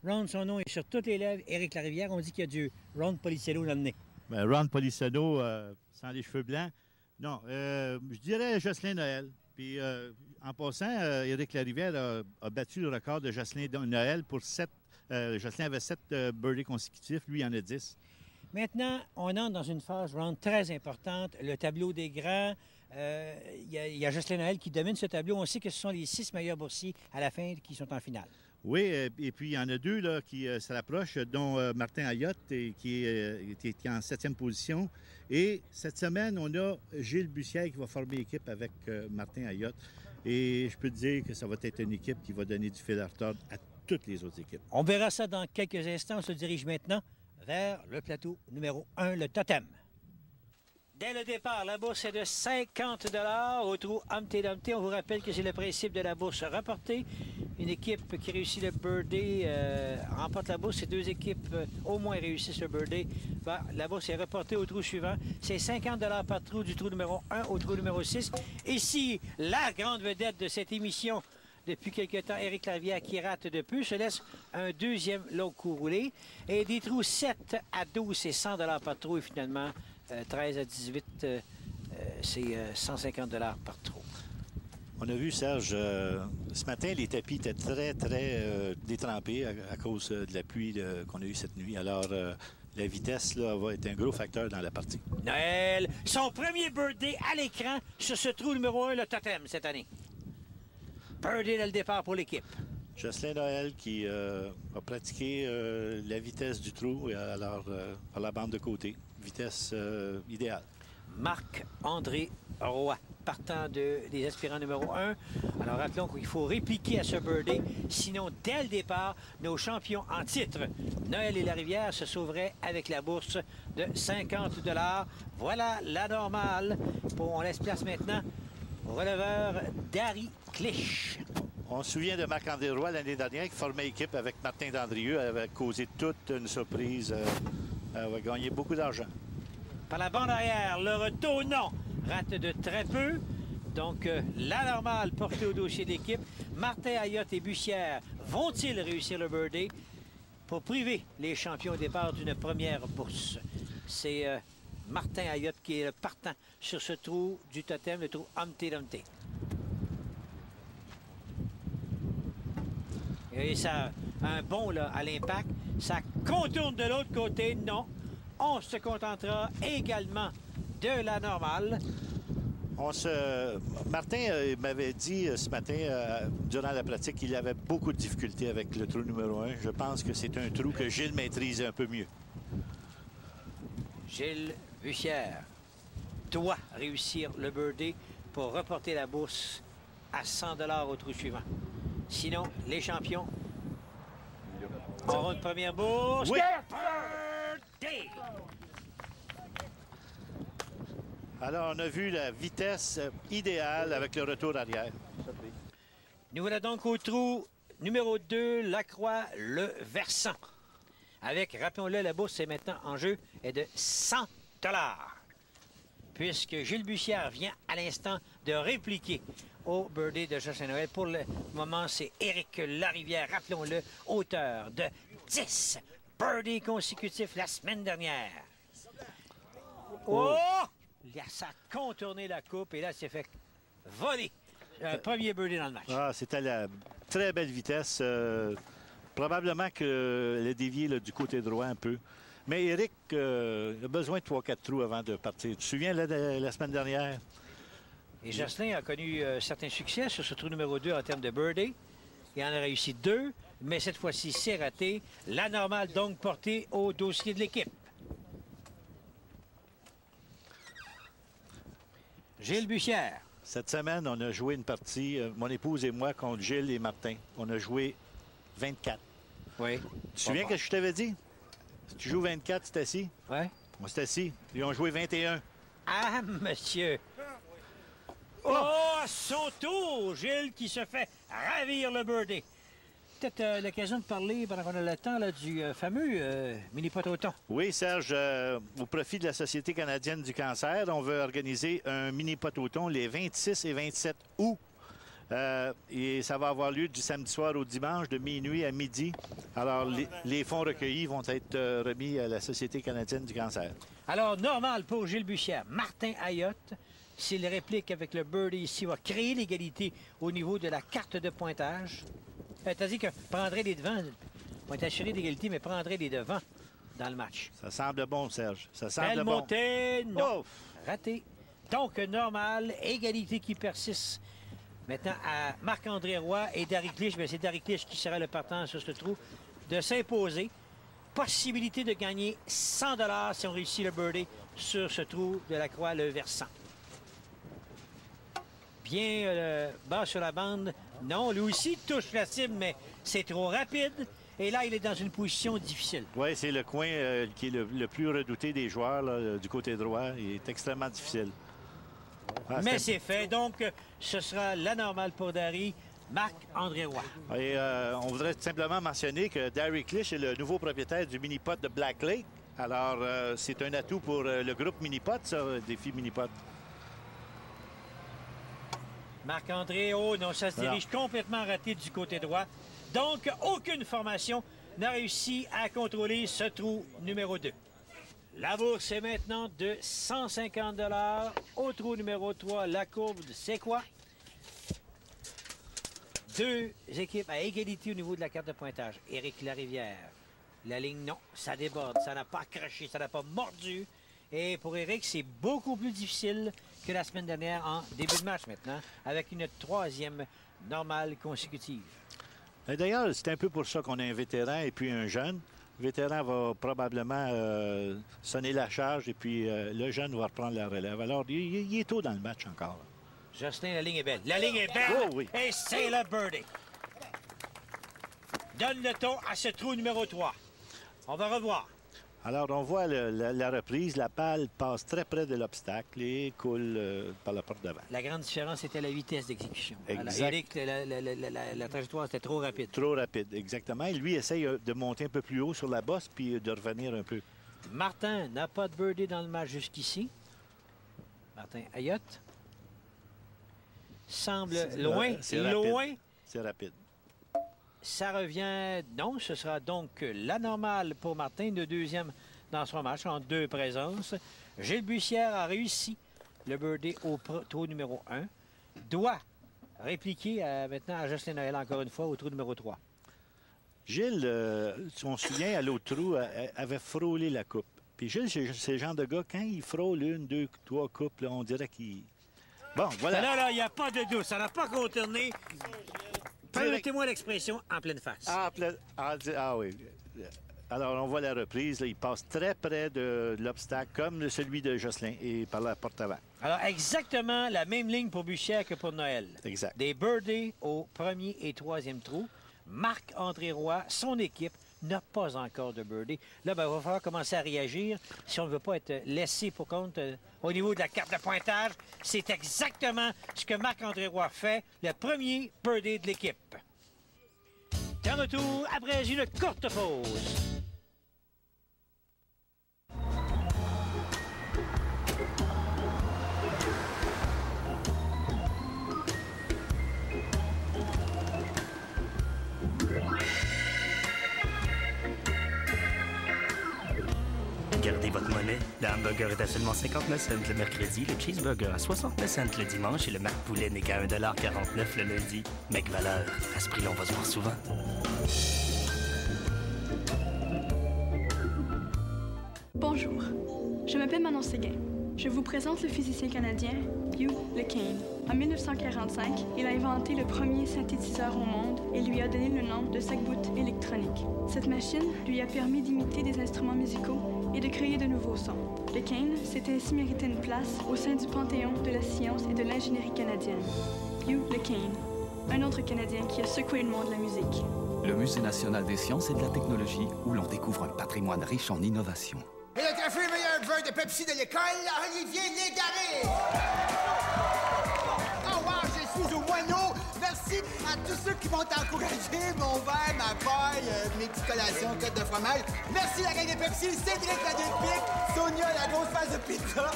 Ron, son nom est sur toutes les lèvres. Éric Larivière, on dit qu'il y a du Ron Policello dans le nez. Ben, Ron Policello, sans les cheveux blancs. Non, je dirais Jocelyn Noël. Puis, en passant, Éric Larivière a battu le record de Jocelyn Noël pour 7. Jocelyn avait 7 birdies consécutifs. Lui, il en a 10. Maintenant, on entre dans une phase round très importante. Le tableau des grands. Il y a Jocelyn Noël qui domine ce tableau. On sait que ce sont les 6 meilleurs boursiers à la fin qui sont en finale. Oui, et puis il y en a 2 là, qui se rapprochent, dont Martin Ayotte, qui est en 7e position. Et cette semaine, on a Gilles Bussière qui va former équipe avec Martin Ayotte. Et je peux te dire que ça va être une équipe qui va donner du fil à retordre à toutes les autres équipes. On verra ça dans quelques instants. On se dirige maintenant vers le plateau numéro 1, le Totem. Dès le départ, la bourse est de 50 $ au trou Humpty Dumpty. On vous rappelle que c'est le principe de la bourse rapportée. Une équipe qui réussit le birdie remporte la bourse. Et 2 équipes au moins réussissent le birdie. Ben, la bourse est reportée au trou suivant. C'est 50 $ par trou du trou numéro 1 au trou numéro 6. Ici, la grande vedette de cette émission depuis quelque temps, Éric Larivière, qui rate de peu, se laisse un 2e long coup roulé. Et des trous 7 à 12, c'est 100 $ par trou. Et finalement, 13 à 18, c'est 150 $ par trou. On a vu, Serge, ce matin, les tapis étaient très détrempés à cause de la pluie qu'on a eue cette nuit. Alors, la vitesse là, va être un gros facteur dans la partie. Noël, son premier birdie à l'écran sur ce trou numéro 1, le Totem, cette année. Birdie dès le départ pour l'équipe. Jocelyn Noël qui a pratiqué la vitesse du trou alors, par la bande de côté. Vitesse idéale. Marc-André Roy, partant des aspirants numéro 1. Alors, rappelons qu'il faut répliquer à ce birdie. Sinon, dès le départ, nos champions en titre, Noël et Larivière, se sauveraient avec la bourse de 50 $. Voilà la normale. On laisse place maintenant au releveur Darry Clich. On se souvient de Marc-André Roy l'année dernière qui formait équipe avec Martin Dandrieux. Elle avait causé toute une surprise. Elle avait gagné beaucoup d'argent. Par la bande arrière, le retour, non. Rate de très peu. Donc, la normale portée au dossier d'équipe. Martin Ayotte et Bussière vont-ils réussir le birdie pour priver les champions au départ d'une première bourse? C'est Martin Ayotte qui est le partant sur ce trou du Totem, le trou Humpty Dumpty. Et ça, un bond là, à l'impact, ça contourne de l'autre côté, non. On se contentera également de la normale. Martin m'avait dit ce matin, durant la pratique, qu'il avait beaucoup de difficultés avec le trou numéro 1. Je pense que c'est un trou que Gilles maîtrise un peu mieux. Gilles Bussière doit réussir le birdie pour reporter la bourse à 100 $ au trou suivant. Sinon, les champions auront une première bourse. Oui. Birdie! Alors, on a vu la vitesse idéale avec le retour arrière. Nous voilà donc au trou numéro 2, Lacroix-le-Versant. Avec, rappelons-le, la bourse est maintenant en jeu est de 100 $. Puisque Gilles Bussière vient à l'instant de répliquer au birdie de Jocelyn Noël. Pour le moment, c'est Éric Larivière, rappelons-le, auteur de 10 birdies consécutifs la semaine dernière. Oh! Ça a contourné la coupe et là, c'est fait voler. Premier birdie dans le match. Ah, c'était la très belle vitesse. Probablement que le dévié là, du côté droit un peu. Mais Éric a besoin de 3-4 trous avant de partir. Tu te souviens la semaine dernière? Et Jocelyn a connu certains succès sur ce trou numéro 2 en termes de birdie. Il en a réussi 2, mais cette fois-ci, c'est raté. La normale, donc, portée au dossier de l'équipe. Gilles Bussière. Cette semaine, on a joué une partie, mon épouse et moi, contre Gilles et Martin. On a joué 24. Oui. Tu te souviens que je t'avais dit? Si tu joues 24, c'est assis? Oui. Moi, c'est assis. Ils ont joué 21. Ah, monsieur! Oh, son tour! Gilles qui se fait ravir le birdie. Peut-être l'occasion de parler, pendant qu'on a le temps, là, du fameux mini-pot au thon. Oui, Serge, au profit de la Société canadienne du cancer, on veut organiser un mini-pot au thon les 26 et 27 août. Et ça va avoir lieu du samedi soir au dimanche, de minuit à midi. Alors, les fonds recueillis vont être remis à la Société canadienne du cancer. Alors, normal pour Gilles Bussière. Martin Ayotte, s'il réplique avec le birdie ici, va créer l'égalité au niveau de la carte de pointage. C'est-à-dire que prendrait les devants, va être assuré d'égalité, mais prendrait les devants dans le match. Ça semble bon, Serge. Ça semble Belle bon. montée, non. Oh! Raté. Donc, normal, égalité qui persiste. Maintenant, à Marc-André Roy et Darry Clich, c'est Darry Clich qui sera le partant sur ce trou, de s'imposer. Possibilité de gagner 100 $ si on réussit le birdie sur ce trou de la croix, le versant. Bien bas sur la bande. Non, lui aussi touche la cible, mais c'est trop rapide. Et là, il est dans une position difficile. Oui, c'est le coin qui est le plus redouté des joueurs là, du côté droit. Il est extrêmement difficile. Ah, mais c'est fait. Donc, ce sera la normale pour Darry. Marc-André Roy. Et on voudrait simplement mentionner que Darry Clich est le nouveau propriétaire du mini-pot de Black Lake. Alors, c'est un atout pour le groupe mini-pot, ça, défi mini-pot. Marc-André, oh non, ça se dirige complètement raté du côté droit. Donc, aucune formation n'a réussi à contrôler ce trou numéro 2. La bourse est maintenant de 150 $ au trou numéro 3. La courbe, c'est quoi? Deux équipes à égalité au niveau de la carte de pointage. Éric Larivière. La ligne, non, ça déborde. Ça n'a pas accroché, ça n'a pas mordu. Et pour Éric, c'est beaucoup plus difficile que la semaine dernière en début de match maintenant, avec une troisième normale consécutive. D'ailleurs, c'est un peu pour ça qu'on a un vétéran et puis un jeune. Le vétéran va probablement sonner la charge et puis le jeune va reprendre la relève. Alors, il est tôt dans le match encore. Justin, la ligne est belle. La ligne est belle! Oh, oui. Et c'est le birdie. Donne le ton à ce trou numéro 3. On va revoir. Alors, on voit la reprise. La balle passe très près de l'obstacle et coule par la porte d'avant. La grande différence, c'était la vitesse d'exécution. Exact. Éric, la trajectoire, c'était trop rapide. Trop rapide, exactement. Et lui essaye de monter un peu plus haut sur la bosse puis de revenir un peu. Martin n'a pas de birdie dans le match jusqu'ici. Martin Ayotte. Semble loin. C'est loin. C'est rapide. Ça revient. Non, ce sera donc la normale pour Martin, le deuxième dans son match en 2 présences. Gilles Bussière a réussi le birdie au trou numéro 1. Doit répliquer maintenant à Justin Noël encore une fois au trou numéro 3. Gilles, on se souvient, à l'autre trou, avait frôlé la coupe. Puis Gilles, c'est le genre de gars, quand il frôle 1, 2, 3 coupes, là, on dirait qu'il... Bon, voilà. Là, il n'y a pas de doute. Ça n'a pas contourné. Permettez-moi l'expression en pleine face. Ah oui. Alors, on voit la reprise. Là, il passe très près de l'obstacle, comme celui de Jocelyn, et par la porte avant. Alors, exactement la même ligne pour Bussière que pour Noël. Exact. Des birdies au premier et troisième trou. Marc-André Roy, son équipe, n'a pas encore de birdie. Là, il va falloir commencer à réagir si on ne veut pas être laissé pour compte au niveau de la carte de pointage. C'est exactement ce que Marc-André Roy fait, le premier birdie de l'équipe. De retour après une courte pause. Gardez votre monnaie. Le hamburger est à seulement 59 cents le mercredi, le cheeseburger à 69 cents le dimanche et le Mac Poulet n'est qu'à 1,49 $ le lundi. Mec valeur, à ce prix-là, on va se voir souvent. Bonjour, je m'appelle Manon Séguin. Je vous présente le physicien canadien Hugh LeCain. En 1945, il a inventé le premier synthétiseur au monde et lui a donné le nom de sac-bout électronique. Cette machine lui a permis d'imiter des instruments musicaux et de créer de nouveaux sons. LeCain s'est ainsi mérité une place au sein du panthéon de la science et de l'ingénierie canadienne. Hugh LeCain, un autre Canadien qui a secoué le monde de la musique. Le Musée national des sciences et de la technologie, où l'on découvre un patrimoine riche en innovation. Et le trophée meilleur joueur de Pepsi de l'école, Olivier Légaré! Oh wow, je suis au moineau! Merci à tous ceux qui m'ont encouragé, mon verre, ma paille, mes petites collations, côte de fromage. Merci la gang de Pepsi, Cédric la Pic, Sonia la grosse face de pizza,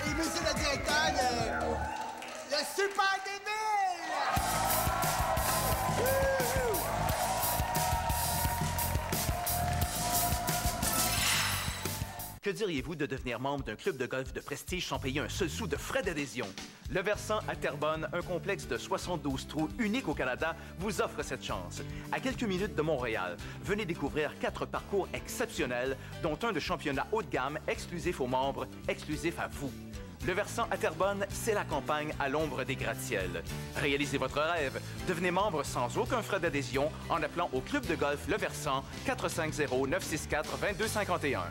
et monsieur le directeur, le super débile! Que diriez-vous de devenir membre d'un club de golf de prestige sans payer un seul sou de frais d'adhésion? Le Versant à Terrebonne, un complexe de 72 trous unique au Canada, vous offre cette chance. À quelques minutes de Montréal, venez découvrir 4 parcours exceptionnels, dont un de championnat haut de gamme, exclusif aux membres, exclusif à vous. Le Versant à Terrebonne, c'est la campagne à l'ombre des gratte-ciels. Réalisez votre rêve. Devenez membre sans aucun frais d'adhésion en appelant au club de golf Le Versant 450-964-2251.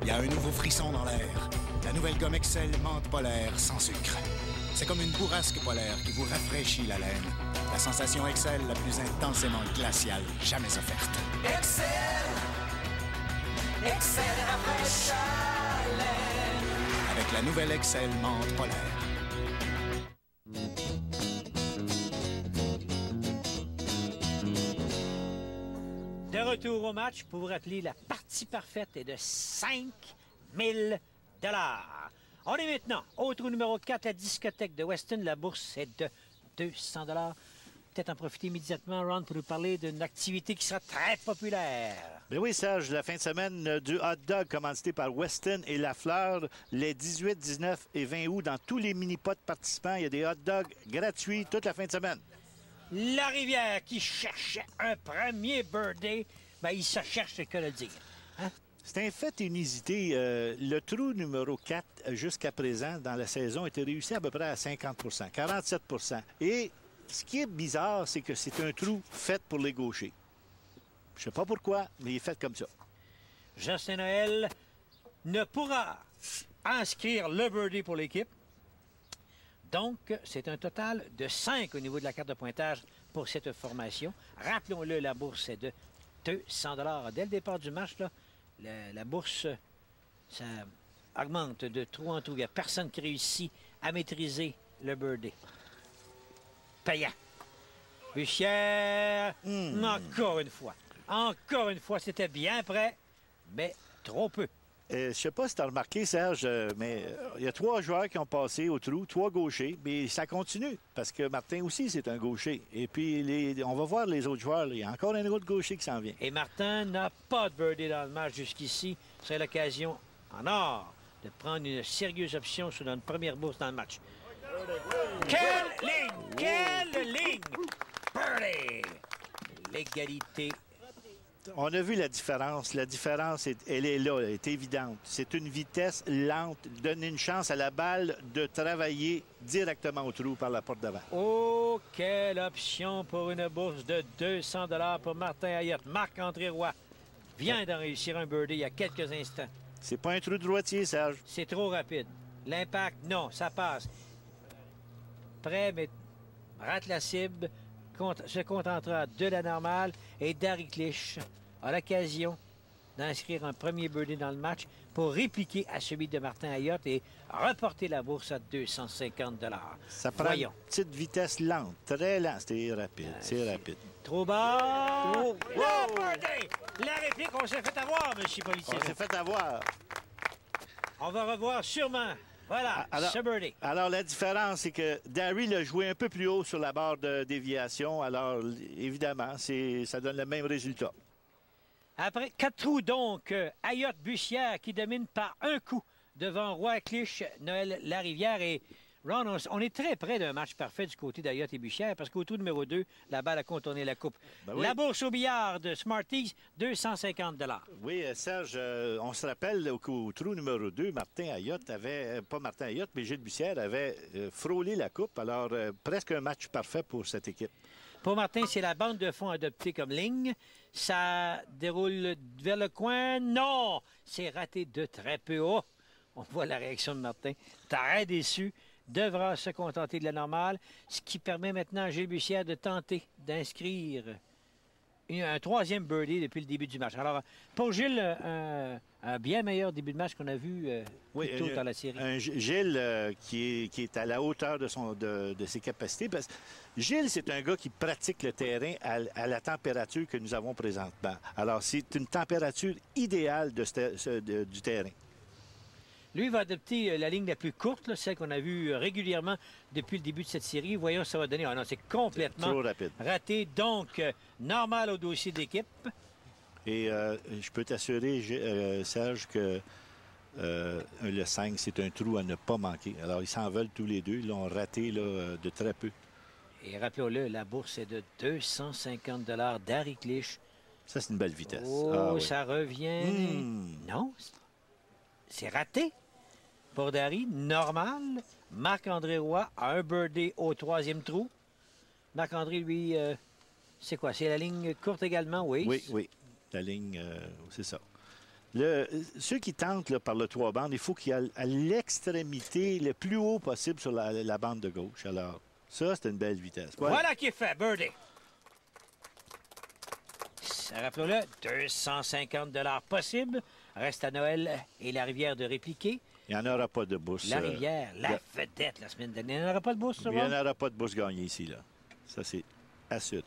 Il y a un nouveau frisson dans l'air. La nouvelle gomme Excel menthe polaire sans sucre. C'est comme une bourrasque polaire qui vous rafraîchit la laine. La sensation Excel la plus intensément glaciale jamais offerte. Excel! Excel rafraîchit la laine. Avec la nouvelle Excel menthe polaire. De retour au match, pour vous rappeler, la partie parfaite est de 5 000 $. On est maintenant au trou numéro 4, la discothèque de Weston. La bourse est de 200 $. Peut-être en profiter immédiatement, Ron, pour nous parler d'une activité qui sera très populaire. Bien oui, Serge, la fin de semaine du hot dog commandité par Weston et La Fleur, les 18, 19 et 20 août, dans tous les mini-pots participants, il y a des hot dogs gratuits toute la fin de semaine. La Rivière qui cherchait un premier birthday, ben il se cherche, c'est que le dire. Hein? C'est un fait inusité. Le trou numéro 4, jusqu'à présent, dans la saison, a été réussi à peu près à 50 47 Et ce qui est bizarre, c'est que c'est un trou fait pour les gauchers. Je ne sais pas pourquoi, mais il est fait comme ça. Justin Noël ne pourra inscrire le birdie pour l'équipe. Donc, c'est un total de 5 au niveau de la carte de pointage pour cette formation. Rappelons-le, la bourse est de 200 $. Dès le départ du match, là, la bourse, ça augmente de trou en trou. Il n'y a personne qui réussit à maîtriser le birdie. Payant. Bussière, encore une fois. Encore une fois, c'était bien prêt, mais trop peu. Je ne sais pas si tu as remarqué, Serge, mais il y a 3 joueurs qui ont passé au trou, 3 gauchers, mais ça continue, parce que Martin aussi, c'est un gaucher. Et puis, on va voir les autres joueurs. Il y a encore un autre gaucher qui s'en vient. Et Martin n'a pas de birdie dans le match jusqu'ici. C'est l'occasion en or de prendre une sérieuse option sur notre première bourse dans le match. Quelle ligne! Quelle ligne! Birdie! L'égalité. On a vu la différence. La différence, elle est là, elle est évidente. C'est une vitesse lente. Donne une chance à la balle de travailler directement au trou par la porte d'avant. Oh, quelle option pour une bourse de 200 $ pour Martin Ayotte. Marc-André Roy vient d'en réussir un birdie il y a quelques instants. C'est pas un trou droitier, Serge. C'est trop rapide. L'impact, non, ça passe. Prêt, mais rate la cible, se contentera de la normale. Et Darry Clich a l'occasion d'inscrire un premier birdie dans le match pour répliquer à celui de Martin Ayotte et reporter la bourse à 250 $. Ça prend Voyons. une petite vitesse lente, très lente. C'est rapide, c'est rapide. Trop bas. Oh, birdie! La réplique, on s'est fait avoir, M. Policier. On s'est fait avoir. On va revoir sûrement. Voilà, ce birdie. Alors, la différence, c'est que Darry l'a joué un peu plus haut sur la barre de déviation. Alors, évidemment, ça donne le même résultat. Après 4 trous, donc, Ayotte Bussière qui domine par un coup devant Roy Clich, Noël Larivière. Et Ron, on est très près d'un match parfait du côté d'Ayotte et Bussière parce qu'au trou numéro 2, la balle a contourné la coupe. Ben oui. La bourse au billard de Smarties, 250 $. Oui, Serge, on se rappelle qu'au trou numéro 2, Martin Ayotte avait, pas Martin Ayotte, mais Gilles Bussière avait frôlé la coupe. Alors, presque un match parfait pour cette équipe. Pour Martin, c'est la bande de fond adoptée comme ligne. Ça déroule vers le coin. Non! C'est raté de très peu. Oh! On voit la réaction de Martin. Très déçu. Devra se contenter de la normale, ce qui permet maintenant à Gilles Bussière de tenter d'inscrire un troisième birdie depuis le début du match. Alors, pour Gilles, un bien meilleur début de match qu'on a vu plus tôt dans la série. Gilles qui est à la hauteur de ses capacités. Parce que Gilles, c'est un gars qui pratique le terrain à la température que nous avons présentement. Alors, c'est une température idéale du terrain. Lui va adopter la ligne la plus courte, là, celle qu'on a vue régulièrement depuis le début de cette série. Voyons ce que ça va donner. Ah non, c'est complètement trop rapide. Raté. Donc, normal au dossier d'équipe. Et je peux t'assurer, Serge, que le 5, c'est un trou à ne pas manquer. Alors, ils s'en veulent tous les deux. Ils l'ont raté là, de très peu. Et rappelons-le, la bourse est de 250 $ d'Harry Clich. Ça, c'est une belle vitesse. Oh, oui. ça revient. Non, c'est raté. Pour Darry, normal. Marc-André Roy a un birdie au 3e trou. Marc-André, lui, c'est quoi? C'est la ligne courte également, oui? Oui. La ligne, c'est ça. Ceux qui tentent là, par le 3 bandes, il faut qu'il y ait à l'extrémité le plus haut possible sur la bande de gauche. Alors, ça, c'est une belle vitesse. Voilà qui est fait, birdie. Rappelons-le, 250 $ possible. Reste à Noël et la rivière de répliquer. Il n'y en aura pas de bourse. La rivière, la vedette la semaine dernière. Il n'y en aura pas de bourse, ça va? Il n'y en aura pas de bourse gagnée ici, là. Ça, c'est assuré.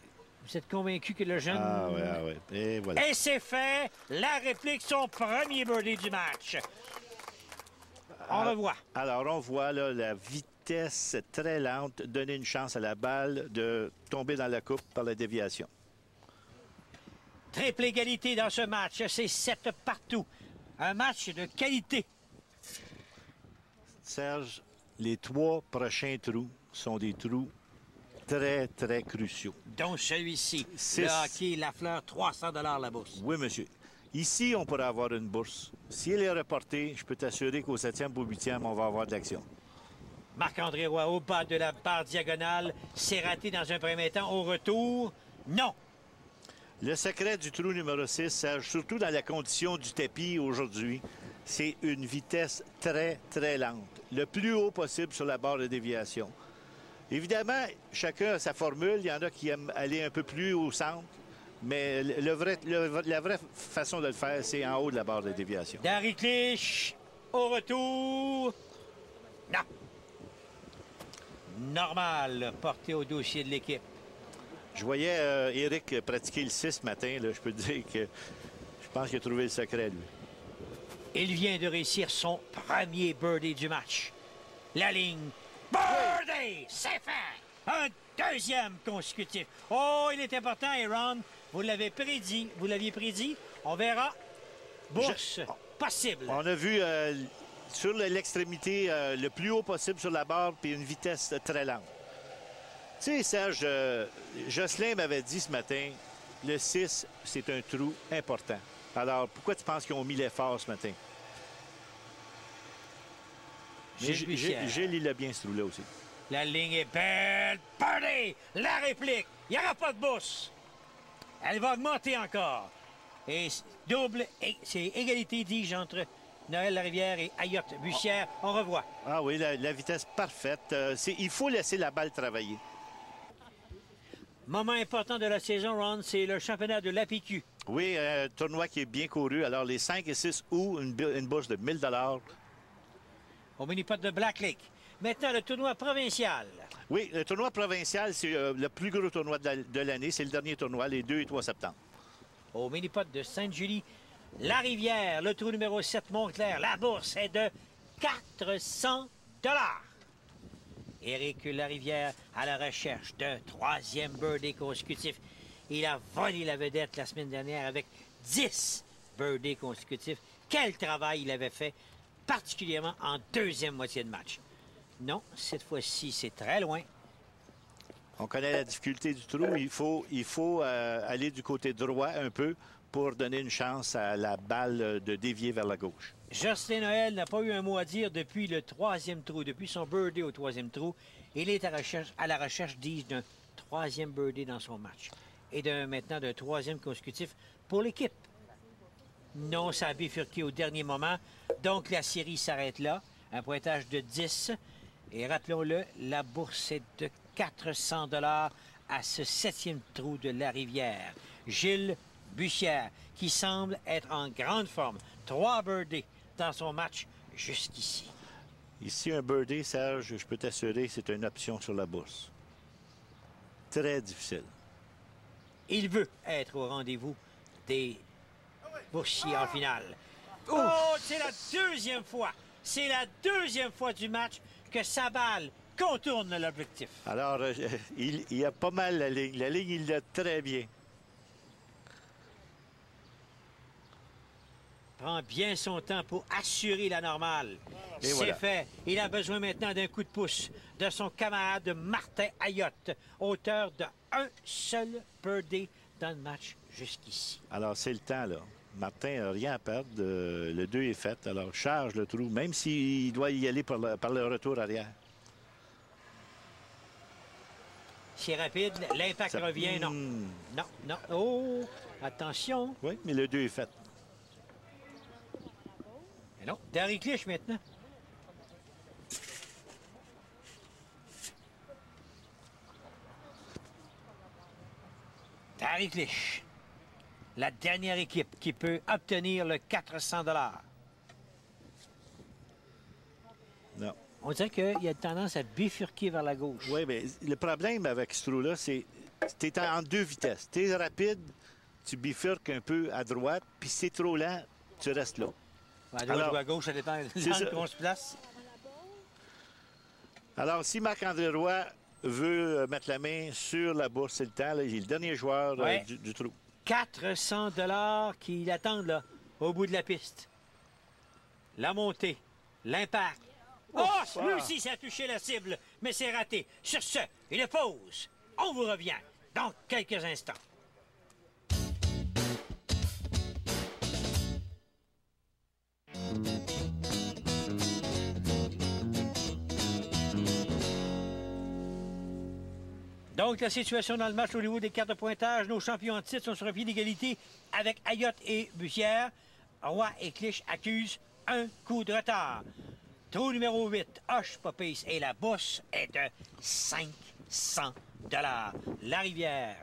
Vous êtes convaincu que le jeune... Ah oui. Et voilà. Et c'est fait! La réplique, son premier birdie du match. On revoit. Alors, on voit là, la vitesse très lente donner une chance à la balle de tomber dans la coupe par la déviation. Triple égalité dans ce match. C'est 7 partout. Un match de qualité. Serge, les 3 prochains trous sont des trous très, très cruciaux. Dont celui-ci. Le hockey Lafleur, 300 $ la bourse. Oui, monsieur. Ici, on pourrait avoir une bourse. Si elle est reportée, je peux t'assurer qu'au 7e ou 8e, on va avoir de l'action. Marc-André Roy au bas de la barre diagonale. C'est raté dans un premier temps. Au retour, non. Le secret du trou numéro 6, Serge, surtout dans la condition du tapis aujourd'hui, c'est une vitesse très, très lente. Le plus haut possible sur la barre de déviation. Évidemment, chacun a sa formule. Il y en a qui aiment aller un peu plus au centre. Mais la vraie façon de le faire, c'est en haut de la barre de déviation. Darry Clich, au retour. Non. Normal, porté au dossier de l'équipe. Je voyais Éric pratiquer le 6 ce matin. Là, je peux te dire que je pense qu'il a trouvé le secret, lui. Il vient de réussir son premier birdie du match. La ligne. Birdie! C'est fait! Un deuxième consécutif. Oh, il est important, Aaron. Vous l'avez prédit. Vous l'aviez prédit. On verra. Bourse possible. On a vu sur l'extrémité le plus haut possible sur la barre puis une vitesse très lente. Tu sais, Serge, Jocelyn m'avait dit ce matin, le 6, c'est un trou important. Alors, pourquoi tu penses qu'ils ont mis l'effort ce matin? Gilles, il a bien ce trou-là aussi. La ligne est belle. Birdie! La réplique. Il n'y aura pas de bourse. Elle va augmenter encore. Et double, c'est égalité, dis-je, entre Noël Larivière et Ayotte Bussière. On revoit. Ah oui, la vitesse parfaite. Il faut laisser la balle travailler. Moment important de la saison, Ron, c'est le championnat de l'APQ. Oui, un tournoi qui est bien couru. Alors, les 5 et 6 août, une bourse de 1 000 au mini-pot de Black Lake. Maintenant, le tournoi provincial. Oui, le tournoi provincial, c'est le plus gros tournoi de l'année. C'est le dernier tournoi, les 2 et 3 septembre. Au mini-pot de Sainte-Julie, la Rivière, le trou numéro 7, Montclair. La bourse est de 400 $. Éric Larivière à la recherche d'un 3e birdie consécutif. Il a volé la vedette la semaine dernière avec 10 birdies consécutifs. Quel travail il avait fait, particulièrement en deuxième moitié de match. Non, cette fois-ci, c'est très loin. On connaît la difficulté du trou. Il faut aller du côté droit un peu pour donner une chance à la balle de dévier vers la gauche. Jocelyn Noël n'a pas eu un mot à dire depuis le 3e trou, depuis son birdie au 3e trou. Il est à la recherche, dis-je, d'un 3e birdie dans son match. Et maintenant d'un 3e consécutif pour l'équipe. Non, ça a bifurqué au dernier moment. Donc la série s'arrête là. Un pointage de 10. Et rappelons-le, la bourse est de 400 $ à ce 7e trou de la Rivière. Gilles Bussière, qui semble être en grande forme. 3 birdies dans son match jusqu'ici. Ici, un birdie, Serge, je peux t'assurer, c'est une option sur la bourse. Très difficile. Il veut être au rendez-vous des boursiers en finale. Oh, c'est la deuxième fois C'est la deuxième fois du match que sa balle contourne l'objectif. Alors, il a pas mal la ligne. La ligne, il l'a très bien. Prend bien son temps pour assurer la normale. C'est voilà. fait. Il a besoin maintenant d'un coup de pouce de son camarade Martin Ayotte, auteur de un seul birdie dans le match jusqu'ici. Alors, c'est le temps, là. Martin n'a rien à perdre. Le 2 est fait. Alors, charge le trou, même s'il doit y aller par le retour arrière. C'est rapide. L'impact revient. Non. Non, non. Oh, attention. Oui, mais le 2 est fait. Mais non, Darry Clich maintenant. Darry Clich, la dernière équipe qui peut obtenir le 400 $. Non. On dirait qu'il y a tendance à bifurquer vers la gauche. Oui, mais le problème avec ce trou-là, c'est que tu es en deux vitesses. Tu es rapide, tu bifurques un peu à droite, puis si c'est trop lent, tu restes là. À droite ou à gauche, ça dépend de l'angle qu'on se place. Alors, si Marc-André Roy veut mettre la main sur la bourse, c'est le temps. Là, il est le dernier joueur du trou. 400 $ qui l'attendent là, au bout de la piste. La montée, l'impact. Oh, lui aussi, ça a touché la cible, mais c'est raté. Sur ce, une pause. On vous revient dans quelques instants. Donc, la situation dans le match au niveau des cartes de pointage, nos champions en titre sont sur un pied d'égalité avec Ayotte et Bussière. Roy et Clich accusent un coup de retard. Trou numéro 8, Hoche Popis et la bourse est de 500 $. La rivière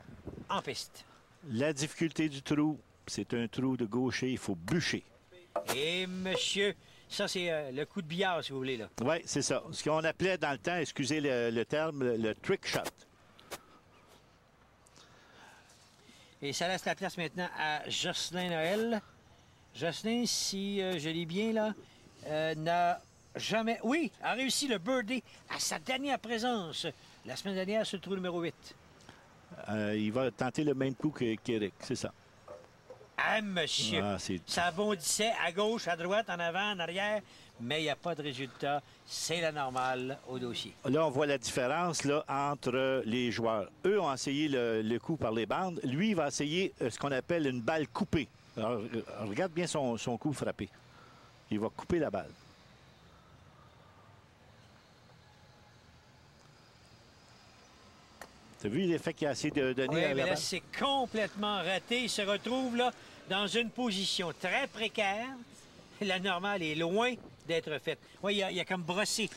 en piste. La difficulté du trou, c'est un trou de gaucher, il faut bûcher. Et monsieur, ça c'est le coup de billard, si vous voulez, là. Oui, c'est ça. Ce qu'on appelait dans le temps, excusez le terme, le trick shot. Et ça laisse la place maintenant à Jocelyn Noël. Jocelyn, si je lis bien, là, n'a jamais... Oui, a réussi le birdie à sa dernière présence la semaine dernière sur le trou numéro 8. Il va tenter le même coup qu'Éric, c'est ça. Ah, monsieur! Ça bondissait à gauche, à droite, en avant, en arrière, mais il n'y a pas de résultat. C'est la normale au dossier. Là, on voit la différence là, entre les joueurs. Eux ont essayé le coup par les bandes. Lui, il va essayer ce qu'on appelle une balle coupée. Alors, regarde bien son coup frappé. Il va couper la balle. T'as vu l'effet qu'il a essayé de donner à la mais là, balle? c'est complètement raté. Il se retrouve là dans une position très précaire. La normale est loin d'être faite. Oui, il a comme brossé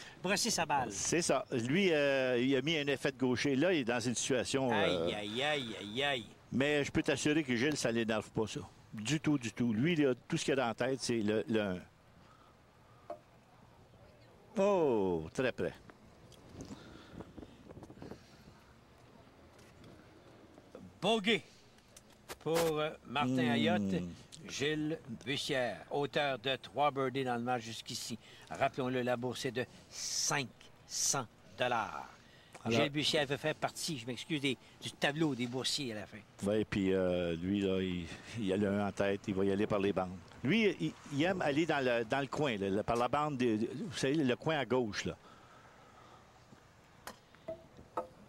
sa balle. C'est ça. Lui, il a mis un effet de gaucher. Là, il est dans une situation... Aïe, aïe, aïe, aïe, aïe. Mais je peux t'assurer que Gilles, ça ne l'énerve pas, ça. Du tout, du tout. Lui, tout ce qu'il a dans la tête, c'est le 1. Oh, très près. Bogey pour Martin Ayotte. Gilles Bussière, auteur de 3 birdies dans le match jusqu'ici. Rappelons-le, la bourse est de 500 $. Gilles Bussière veut faire partie, je m'excuse, du tableau des boursiers à la fin. Oui, puis lui, là, il a le 1 en tête, il va y aller par les bandes. Lui, il aime aller dans le coin, là, par la bande, vous savez, le coin à gauche, là.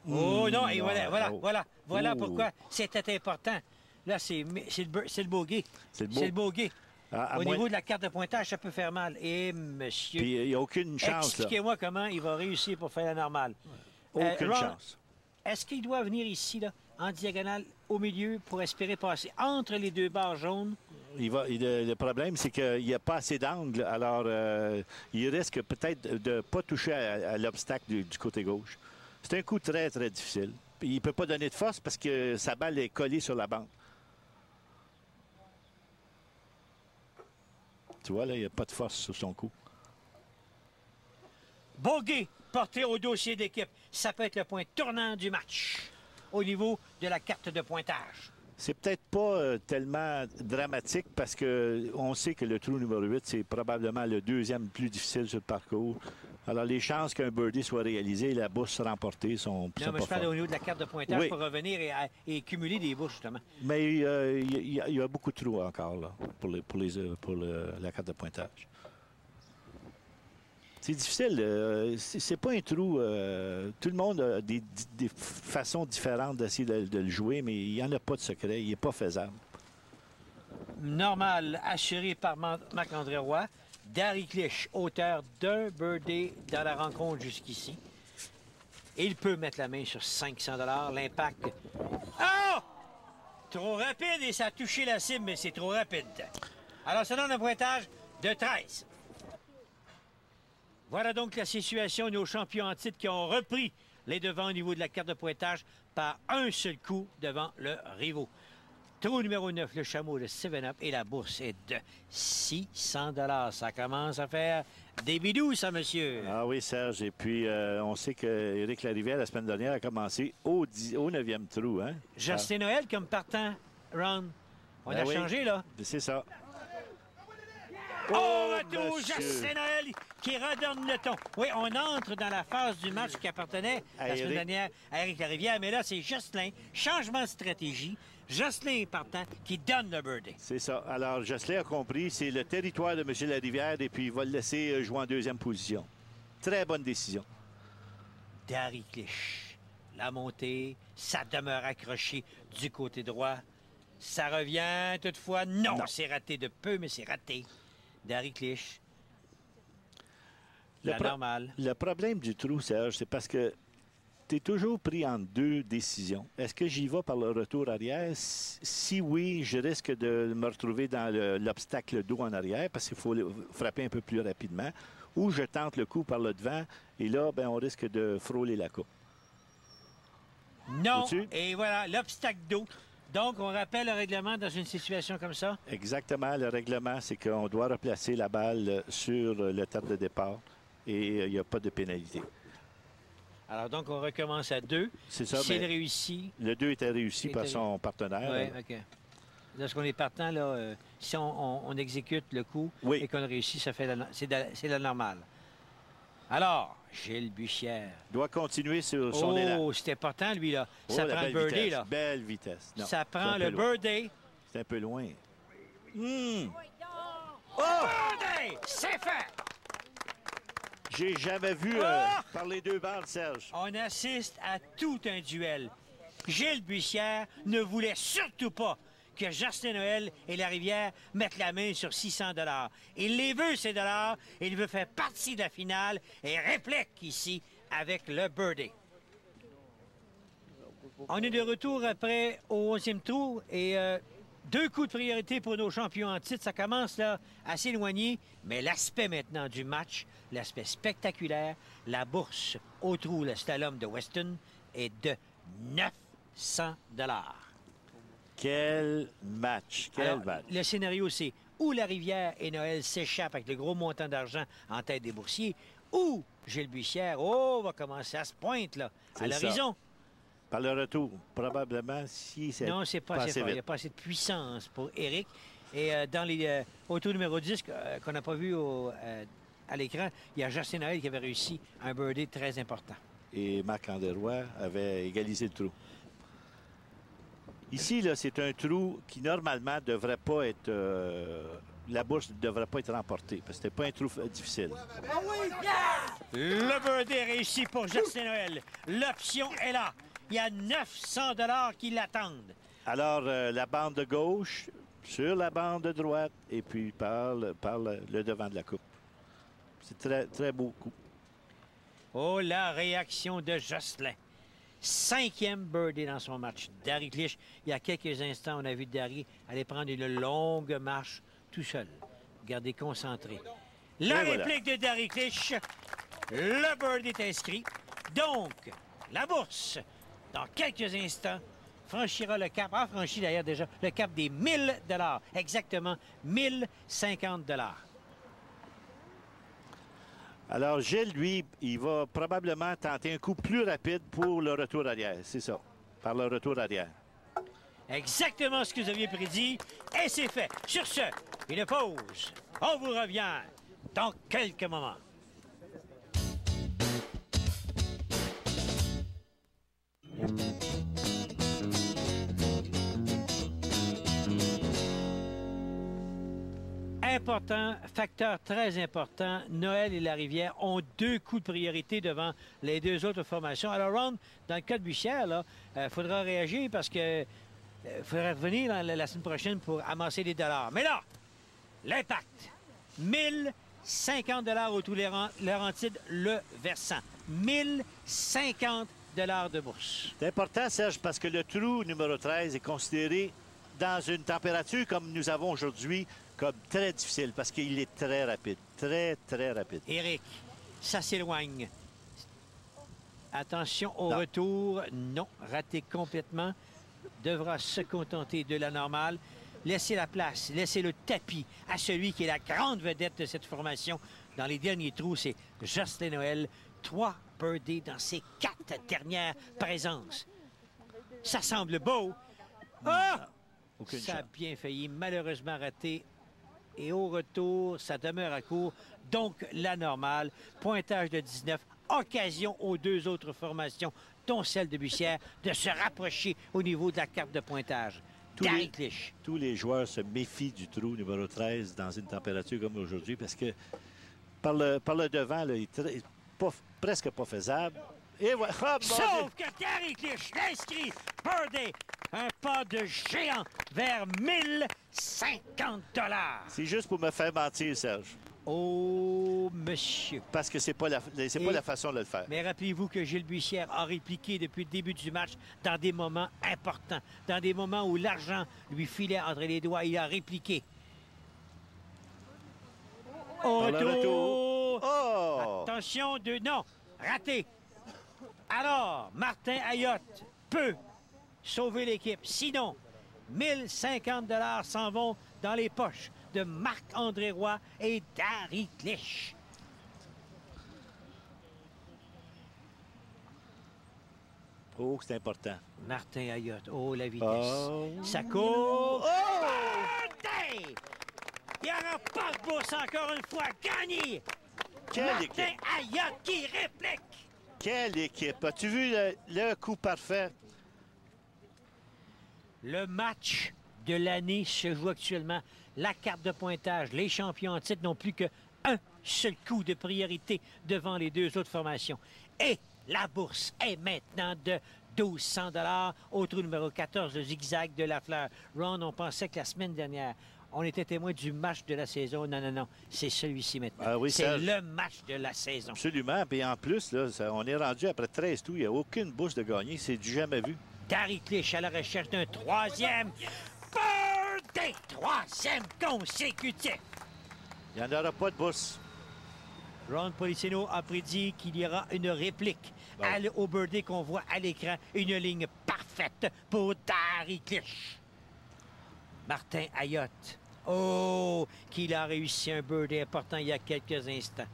Oh non, et voilà pourquoi c'était important. Là, c'est le bogey. C'est le bogey. Au niveau de la carte de pointage, ça peut faire mal. Et monsieur... Puis il n'y a aucune chance. Expliquez-moi comment il va réussir pour faire la normale. Aucune chance. Est-ce qu'il doit venir ici, là, en diagonale, au milieu, pour espérer passer entre les deux barres jaunes? Le problème, c'est qu'il n'y a pas assez d'angle. Alors, il risque peut-être de ne pas toucher à l'obstacle du côté gauche. C'est un coup très, très difficile. Puis il ne peut pas donner de force parce que sa balle est collée sur la bande. Tu vois, là, il n'y a pas de force sur son coup. Bogey porté au dossier d'équipe. Ça peut être le point tournant du match au niveau de la carte de pointage. C'est peut-être pas tellement dramatique parce qu'on sait que le trou numéro 8, c'est probablement le deuxième plus difficile sur le parcours. Alors, les chances qu'un birdie soit réalisé et la bourse remportée sont pas je parle au niveau de la carte de pointage oui. pour revenir et cumuler des bourses, justement. Mais il y a beaucoup de trous encore là, pour la carte de pointage. C'est difficile. C'est pas un trou. Tout le monde a des façons différentes d'essayer de le jouer, mais il n'y en a pas de secret. Il n'est pas faisable. Normal, assuré par Marc-André Roy. Darry Clich, auteur d'un birdie dans la rencontre jusqu'ici. Il peut mettre la main sur 500 $. L'impact. Oh! Trop rapide et ça a touché la cible, mais c'est trop rapide. Alors, ça donne un pointage de 13. Voilà donc la situation de nos champions en titre qui ont repris les devants au niveau de la carte de pointage par un seul coup devant le rivaux. Trou numéro 9, le chameau de 7-Up et la bourse est de 600 $. Ça commence à faire des bidous, ça, monsieur. Ah oui, Serge. Et puis, on sait qu'Éric Larivière, la semaine dernière, a commencé au 9e trou. Hein? Justin Noël comme partant, Ron. On a changé, là. C'est ça. Oh, retour, Justin Noël qui redonne le ton. Oui, on entre dans la phase du match qui appartenait la semaine dernière à Éric Larivière, mais là, c'est Jocelyn. Changement de stratégie. Jocelyn partant qui donne le birdie. C'est ça. Alors, Jocelyn a compris, c'est le territoire de M. Larivière et puis il va le laisser jouer en deuxième position. Très bonne décision. Darry Clich. La montée, ça demeure accroché du côté droit. Ça revient toutefois. Non. C'est raté de peu, mais c'est raté. Darry Clich. Normal. Le problème du trou, Serge, c'est parce que tu es toujours pris en deux décisions. Est-ce que j'y vais par le retour arrière? Si oui, je risque de me retrouver dans l'obstacle d'eau en arrière parce qu'il faut frapper un peu plus rapidement. Ou je tente le coup par le devant et là, ben, on risque de frôler la coupe. Non. Et voilà, l'obstacle d'eau. Donc, on rappelle le règlement dans une situation comme ça? Exactement. Le règlement, c'est qu'on doit replacer la balle sur le terre de départ et il n'y a pas de pénalité. Alors, donc, on recommence à 2. C'est ça. S'il réussit. Le 2 était réussi par son partenaire. Oui, OK. Lorsqu'on est partant, là, si on exécute le coup et qu'on réussit, ça fait c'est la normale. Alors, Gilles Bussière. Doit continuer sur son élan. Oh, c'était important, lui, là. Ça prend le birdie, là. Belle vitesse. Non, ça prend le birdie. C'est un peu loin. Oh! Birdie! C'est fait! J'ai jamais vu par les deux bandes, Serge. On assiste à tout un duel. Gilles Bussière ne voulait surtout pas que Justin Noël et Larivière mettent la main sur 600 $. Il les veut, ces dollars. Il veut faire partie de la finale et réplique ici avec le birdie. On est de retour après au 11e tour et 2 coups de priorité pour nos champions en titre. Ça commence là à s'éloigner, mais l'aspect maintenant du match, l'aspect spectaculaire, la bourse au trou, le slalom de Weston est de 900 $. Quel match! Match! Le scénario, c'est où Larivière et Noël s'échappent avec le gros montant d'argent en tête des boursiers, ou Gilles Bussière, va commencer à se pointe là, à l'horizon. Par le retour, probablement, si c'est. Non, c'est pas assez fort. Il n'y a pas assez de puissance pour Éric. Et dans les autos numéro 10 qu'on n'a pas vu à l'écran, il y a Justin Noël qui avait réussi un birdie très important. Et Marc-André Roy avait égalisé le trou. Ici, là, c'est un trou qui, normalement, devrait pas être... la bourse ne devrait pas être remportée, parce que c'était pas un trou difficile. Le birdie réussi pour Justin Noël. L'option est là. Il y a 900 $ qui l'attendent. Alors, la bande de gauche, sur la bande de droite, et puis par le devant de la coupe. C'est très, très beau coup. Oh, la réaction de Jocelyn. 5e birdie dans son match. Darry Clich, il y a quelques instants, on a vu Darry aller prendre une longue marche tout seul. Gardez concentré. La réplique de Darry Clich. Le birdie est inscrit. Donc, la bourse, dans quelques instants, franchira le cap, a franchi d'ailleurs déjà le cap des 1000 $. Exactement 1050 $. Alors, Gilles, lui, il va probablement tenter un coup plus rapide pour le retour arrière. C'est ça, par le retour arrière. Exactement ce que vous aviez prédit. Et c'est fait. Sur ce, une pause. On vous revient dans quelques moments. Important, facteur très important, Noël et la Rivière ont 2 coups de priorité devant les 2 autres formations. Alors, Ron, dans le cas de Bussière, il faudra réagir parce que faudra revenir la semaine prochaine pour amasser des dollars. Mais là, l'impact, 1050 $ au tout Laurentides, le versant. 1050 $ de bourse. C'est important, Serge, parce que le trou numéro 13 est considéré dans une température comme nous avons aujourd'hui comme très difficile parce qu'il est très rapide. Très, très rapide. Éric, ça s'éloigne. Attention au retour. Non, raté complètement. Devra se contenter de la normale. Laissez la place, laissez le tapis à celui qui est la grande vedette de cette formation. Dans les derniers trous, c'est Jocelyn Noël. 3 birdies dans ses 4 dernières présences. Ça semble beau. Ah! Ça a bien failli, malheureusement raté. Et au retour, ça demeure à court. Donc, la normale. Pointage de 19. Occasion aux 2 autres formations, dont celle de Bussière, de se rapprocher au niveau de la carte de pointage. Tous les joueurs se méfient du trou numéro 13 dans une température comme aujourd'hui parce que par le devant, là, il est presque pas faisable. Et voilà. Oh, sauf que Gary Clich l'inscrit birdie. Un pas de géant vers 1050 $. C'est juste pour me faire mentir, Serge. Oh, monsieur. Parce que c'est pas la façon de le faire. Mais rappelez-vous que Gilles Bussière a répliqué depuis le début du match dans des moments importants, dans des moments où l'argent lui filait entre les doigts. Il a répliqué. Au retour. Oh! Attention de... Non, raté. Alors, Martin Ayotte peut sauver l'équipe. Sinon, 1050 $ s'en vont dans les poches de Marc-André Roy et Gary Clich. Oh, c'est important. Martin Ayotte. Oh, la vitesse. Oh. Ça court. Oh! Birthday! Il n'y aura pas de bourse encore une fois. Gagné! Martin Ayotte qui réplique. Quelle équipe! As-tu vu le coup parfait? Le match de l'année se joue actuellement. La carte de pointage, les champions en titre n'ont plus qu'un seul coup de priorité devant les 2 autres formations. Et la bourse est maintenant de 1200 $ au trou numéro 14, le zigzag de la fleur. Ron, on pensait que la semaine dernière, on était témoin du match de la saison. Non, non, non. C'est celui-ci maintenant. Ah oui, c'est le match de la saison. Absolument. Et en plus, là, on est rendu après 13 tours. Il n'y a aucune bourse de gagner. C'est du jamais vu. Gary Clich à la recherche d'un 3e. Birthday! 3e consécutif. Il n'y en aura pas de bourse. Ron Policino a prédit qu'il y aura une réplique au birdie qu'on voit à l'écran. Une ligne parfaite pour Gary Clich. Martin Ayotte. Oh, qu'il a réussi un birdie important il y a quelques instants.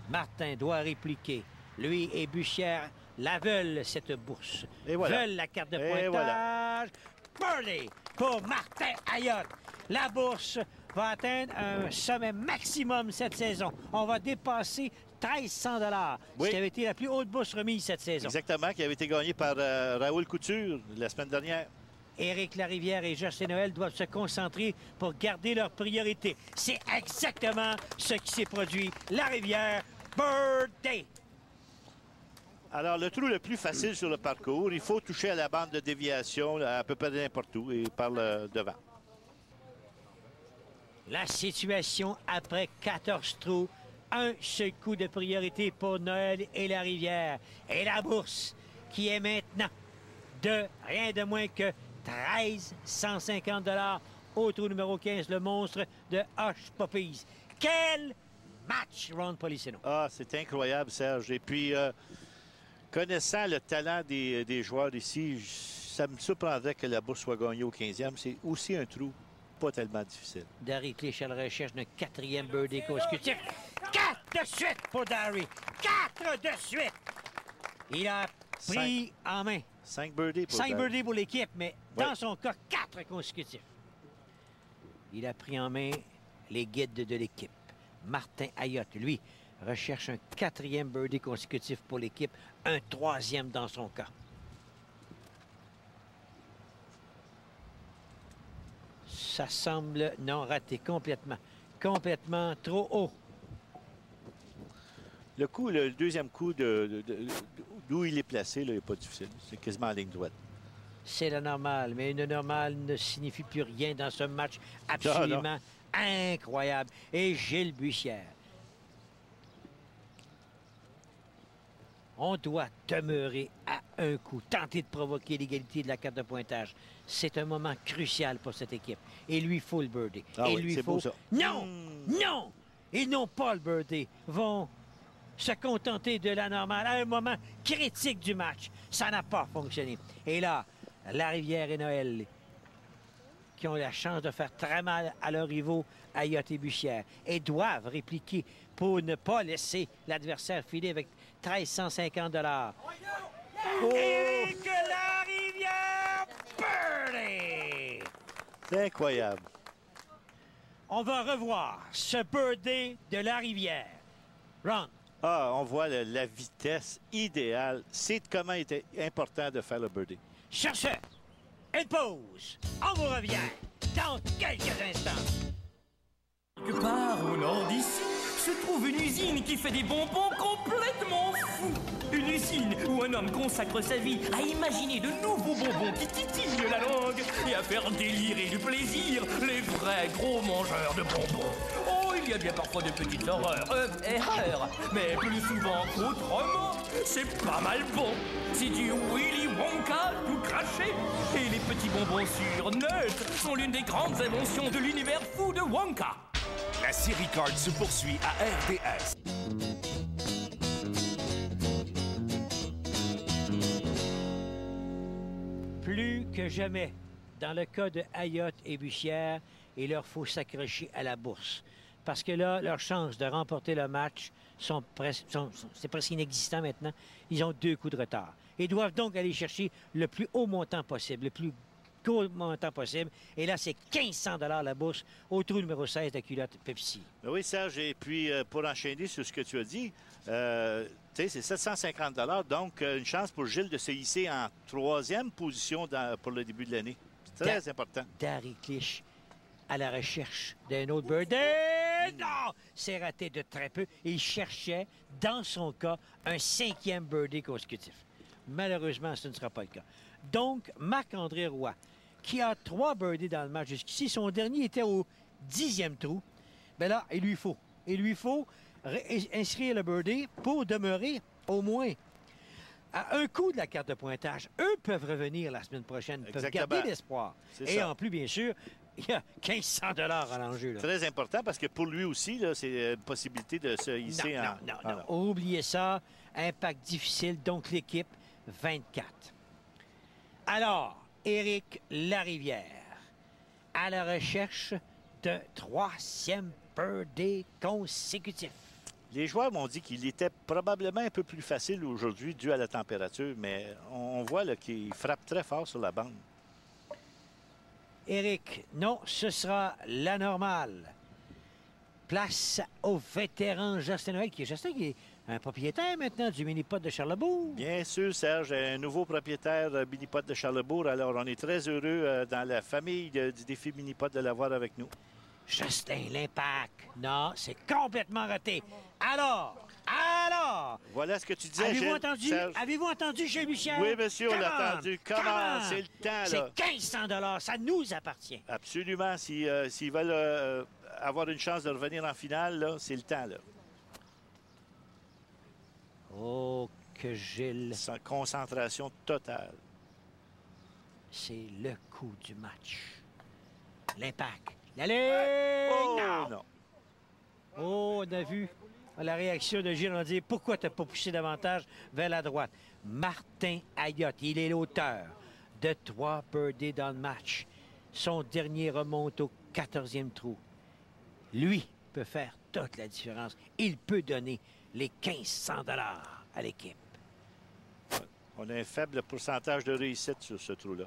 Martin doit répliquer. Lui et Bussière la veulent, cette bourse. Et voilà. Veulent la carte de pointage. Voilà. Birdie pour Martin Ayotte. La bourse va atteindre un sommet maximum cette saison. On va dépasser 1300 $. Oui. Ce qui avait été la plus haute bourse remise cette saison. Exactement, qui avait été gagnée par Raoul Couture la semaine dernière. Éric Larivière et Jocelyn Noël doivent se concentrer pour garder leur priorité. C'est exactement ce qui s'est produit. Larivière, birthday. Alors, le trou le plus facile sur le parcours, il faut toucher à la bande de déviation à peu près n'importe où et par le devant. La situation après 14 trous. Un seul coup de priorité pour Noël et Larivière. Et la bourse qui est maintenant de rien de moins que 1350 $ au trou numéro 15, le monstre de Hush Puppies. Quel match, Ron Policino. Ah, c'est incroyable, Serge. Et puis, connaissant le talent des joueurs ici, ça me surprendrait que la bourse soit gagnée au 15e. C'est aussi un trou pas tellement difficile. Darry Clich à la recherche d'un 4e birdie consécutif. 4 de suite pour Darry. 4 de suite. Il a pris en main 5 birdies pour 5 birdies pour l'équipe, mais dans son cas, 4 consécutifs. Il a pris en main les guides de l'équipe. Martin Ayotte, lui, recherche un 4e birdie consécutif pour l'équipe, un 3e dans son cas. Ça semble non raté complètement. Complètement trop haut. Le deuxième coup d'où il est placé, là, n'est pas difficile. C'est quasiment en ligne droite. C'est la normale, mais une normale ne signifie plus rien dans ce match absolument incroyable. Et Gilles Bussière. On doit demeurer à un coup, tenter de provoquer l'égalité de la carte de pointage. C'est un moment crucial pour cette équipe. Et lui, il faut le birdie. Ah et oui, lui, c'est faut... beau, ça. Non! Non! Ils n'ont pas le birdie. Vont se contenter de la normale à un moment critique du match. Ça n'a pas fonctionné. Et là, Larivière et Noël, qui ont la chance de faire très mal à leurs rivaux, Ayotte et Bussière, et doivent répliquer pour ne pas laisser l'adversaire filer avec 1 350 $. Oh! Éric Larivière, birdie! C'est incroyable. On va revoir ce birdie de Larivière. Ron. Ah, on voit la vitesse idéale. C'est comment il était important de faire le birdie. Sur ce, une pause. On vous revient dans quelques instants. Quelque part au nord d'ici se trouve une usine qui fait des bonbons complètement fous. Une usine où un homme consacre sa vie à imaginer de nouveaux bonbons qui titillent la langue et à faire délirer du plaisir les vrais gros mangeurs de bonbons. Oh, il y a bien parfois de petites erreurs, mais plus souvent qu'autrement, c'est pas mal bon. C'est du Willy Wonka tout craché. Et les petits bonbons sûrs neutres sont l'une des grandes inventions de l'univers fou de Wonka. La série Card se poursuit à RDS. Plus que jamais, dans le cas de Ayotte et Bussière, il leur faut s'accrocher à la bourse. Parce que là, leurs chances de remporter le match c'est presque inexistant maintenant. Ils ont 2 coups de retard. Ils doivent donc aller chercher le plus haut montant possible, le plus gros montant possible. Et là, c'est 1500 $ la bourse au trou numéro 16 de culotte Pepsi. Oui, Serge, et puis pour enchaîner sur ce que tu as dit, c'est 750 $, donc une chance pour Gilles de se hisser en 3e position pour le début de l'année. C'est très important. Darry Clich à la recherche d'un autre birdie. Non! C'est raté de très peu. Il cherchait, dans son cas, un 5e birdie consécutif. Malheureusement, ce ne sera pas le cas. Donc, Marc-André Roy, qui a 3 birdies dans le match jusqu'ici, son dernier était au 10e trou. Bien là, il lui faut inscrire le birdie pour demeurer au moins à un coup de la carte de pointage. Eux peuvent revenir la semaine prochaine, peuvent garder l'espoir. Et en plus, bien sûr, il y a 1500 $ à l'enjeu. Très important parce que pour lui aussi, c'est une possibilité de se hisser Non. Oubliez ça. Impact difficile, donc l'équipe 24. Alors, Éric Larivière, à la recherche de 3e birdie consécutif. Les joueurs m'ont dit qu'il était probablement un peu plus facile aujourd'hui dû à la température, mais on voit qu'il frappe très fort sur la bande. Éric, non, ce sera la normale. Place au vétéran Justin Noël, qui est un propriétaire maintenant du mini-pot de Charlebourg. Bien sûr, Serge, un nouveau propriétaire mini-pot de Charlebourg. Alors, on est très heureux dans la famille du défi mini-pot de l'avoir avec nous. Justin, l'impact. Non, c'est complètement raté. Alors! Voilà ce que tu disais, Avez-vous entendu, Gilles Bussière? Oui, monsieur, on l'a entendu. Comment? C'est le temps, là. C'est 1500 $. Ça nous appartient. Absolument. S'ils veulent avoir une chance de revenir en finale, là, c'est le temps, là. Oh, que Gilles... Sans concentration totale. C'est le coup du match. L'impact. L'allée! Oh, non. Oh, on a vu la réaction de Gilles. On a dit, pourquoi tu n'as pas poussé davantage vers la droite? Martin Ayotte, il est l'auteur de 3 birdies dans le match. Son dernier remonte au 14e trou. Lui peut faire toute la différence. Il peut donner les 1500 $ à l'équipe. On a un faible pourcentage de réussite sur ce trou-là.